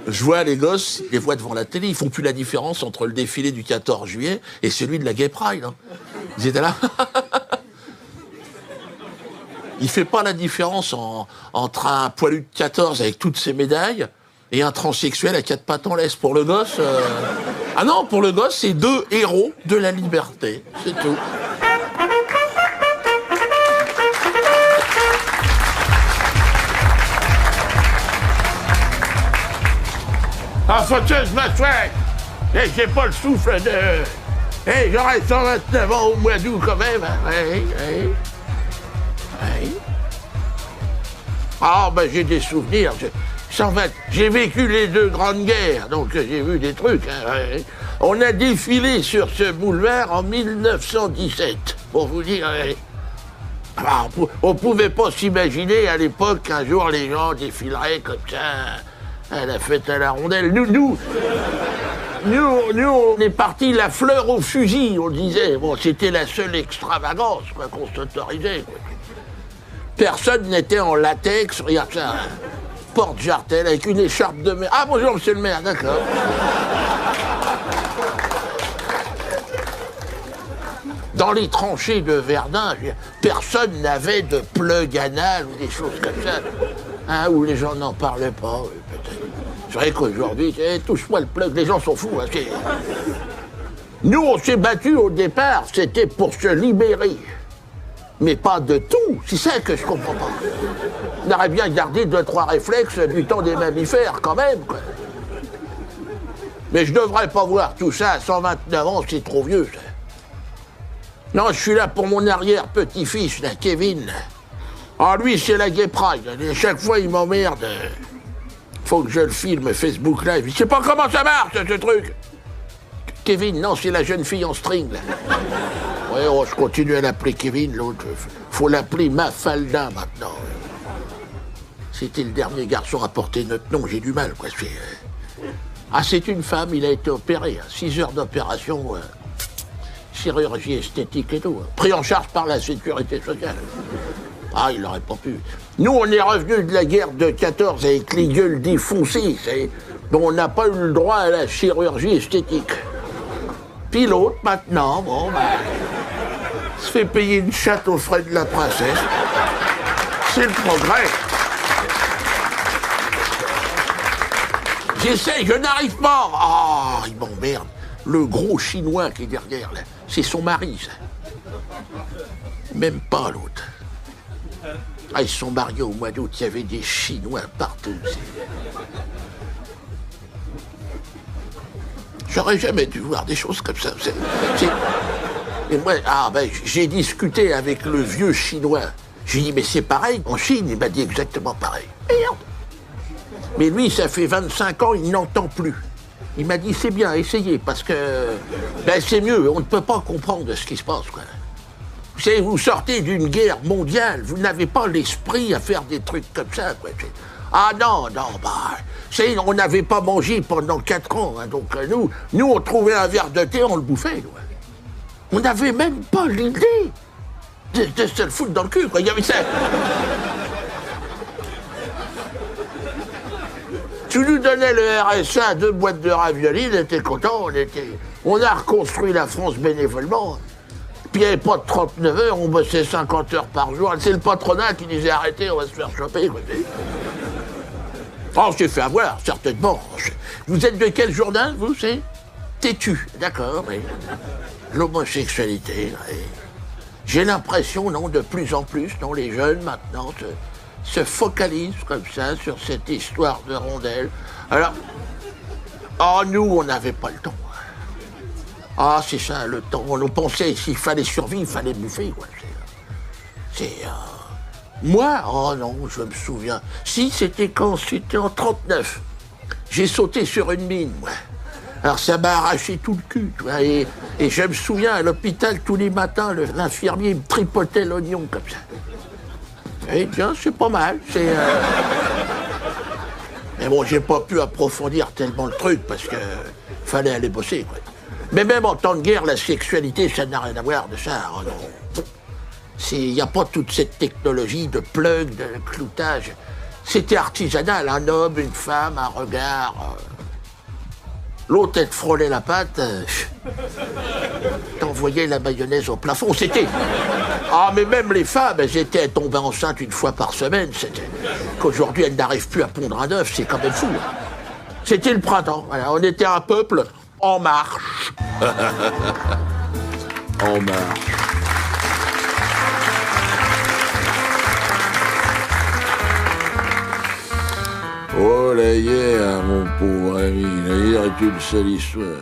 Je vois les gosses, ils les voient devant la télé, ils font plus la différence entre le défilé du 14 juillet et celui de la Gay Pride. Hein. Ils étaient là. Il fait pas la différence entre un poilu de 14 avec toutes ses médailles et un transsexuel à 4 pattes en laisse. Pour le gosse... Ah non, pour le gosse, c'est 2 héros de la liberté. C'est tout. Ah, faut que je m'assoie. Et j'ai pas le souffle de... Hey, j'aurai 129 ans au mois d'août quand même. Hey. Ah, ben j'ai des souvenirs. J'ai vécu les 2 grandes guerres, donc j'ai vu des trucs. Hein. On a défilé sur ce boulevard en 1917, pour vous dire. Alors, on pouvait pas s'imaginer à l'époque qu'un jour les gens défileraient comme ça à la fête à la rondelle. Nous, on est partis la fleur au fusil, on disait. Bon, c'était la seule extravagance quoi, qu'on s'autorisait. Quoi. Personne n'était en latex, regarde ça. Porte-jartel avec une écharpe de mer. Ah bonjour monsieur le maire, d'accord. Dans les tranchées de Verdun, personne n'avait de plug anal ou des choses comme ça. Hein, où les gens n'en parlaient pas, peut-être. C'est vrai qu'aujourd'hui, touche-moi le plug, les gens sont fous. Hein, nous, on s'est battus au départ, c'était pour se libérer. Mais pas de tout, c'est ça que je comprends pas. On aurait bien gardé 2-3 réflexes du temps des mammifères, quand même, quoi. Mais je devrais pas voir tout ça à 129 ans, c'est trop vieux, ça. Non, je suis là pour mon arrière-petit-fils, là, Kevin. Ah, lui, c'est la Gay Pride. Et chaque fois, il m'emmerde. Faut que je le filme Facebook Live. Je sais pas comment ça marche, ce truc. Kevin, non, c'est la jeune fille en string, là. Ouais, oh, je continue à l'appeler Kevin, l'autre. Faut l'appeler Mafalda, maintenant. C'était le dernier garçon à porter notre nom, j'ai du mal, quoi. Ah, c'est une femme, il a été opéré. 6 heures d'opération, chirurgie esthétique et tout. Pris en charge par la sécurité sociale. Ah, il n'aurait pas pu. Nous, on est revenus de la guerre de 14 avec les gueules défoncées, donc on n'a pas eu le droit à la chirurgie esthétique. Puis l'autre, maintenant, bon, se fait payer une chatte aux frais de la princesse. C'est le progrès. J'essaie, je n'arrive pas. Ah, il m'emmerde. Le gros chinois qui est derrière, là, c'est son mari, ça. Même pas l'autre. Ah, ils sont mariés au mois d'août, il y avait des Chinois partout. J'aurais jamais dû voir des choses comme ça. Et moi, j'ai discuté avec le vieux Chinois. J'ai dit, mais c'est pareil en Chine. Il m'a dit exactement pareil. Merde. Mais lui, ça fait 25 ans, il n'entend plus. Il m'a dit, c'est bien, essayez, parce que c'est mieux, on ne peut pas comprendre ce qui se passe, quoi. Vous savez, vous sortez d'une guerre mondiale, vous n'avez pas l'esprit à faire des trucs comme ça, quoi. Ah non, on n'avait pas mangé pendant 4 ans, hein, donc nous, on trouvait un verre de thé, on le bouffait, quoi. On n'avait même pas l'idée de se le foutre dans le cul, quoi. Il y avait ça. Tu lui donnais le RSA, 2 boîtes de raviolis, il était content, on a reconstruit la France bénévolement. Puis il n'y avait pas de 39 heures, on bossait 50 heures par jour. C'est le patronat qui disait arrêtez, on va se faire choper. Oh, on s'est fait avoir, certainement. Vous êtes de quel journal, vous, c'est Têtu, d'accord, oui. L'homosexualité, oui. J'ai l'impression, non, de plus en plus, non, les jeunes, maintenant, se focalisent comme ça sur cette histoire de rondelle. Alors, nous, on n'avait pas le temps. Ah, c'est ça, le temps. On pensait s'il fallait survivre, il fallait bouffer, quoi. Moi, oh non, je me souviens. Si, c'était quand? C'était en 39. J'ai sauté sur une mine, moi. Alors, ça m'a arraché tout le cul, tu vois. Et je me souviens, à l'hôpital, tous les matins, l'infirmier me tripotait l'oignon, comme ça. Eh bien, c'est pas mal, Mais bon, j'ai pas pu approfondir tellement le truc, parce que fallait aller bosser, quoi. Mais même en temps de guerre, la sexualité, ça n'a rien à voir de ça. Oh non. Il n'y a pas toute cette technologie de plug, de cloutage. C'était artisanal, un homme, une femme, un regard. L'autre, elle te frôlait la pâte. T'envoyais la mayonnaise au plafond. C'était... Ah, mais même les femmes, elles étaient tombées enceintes une fois par semaine. C'était... Qu'aujourd'hui, elles n'arrivent plus à pondre un œuf, c'est quand même fou. C'était le printemps. Voilà, on était un peuple en marche. En marche. Oh, la hier, mon pauvre ami, la hier est une seule histoire.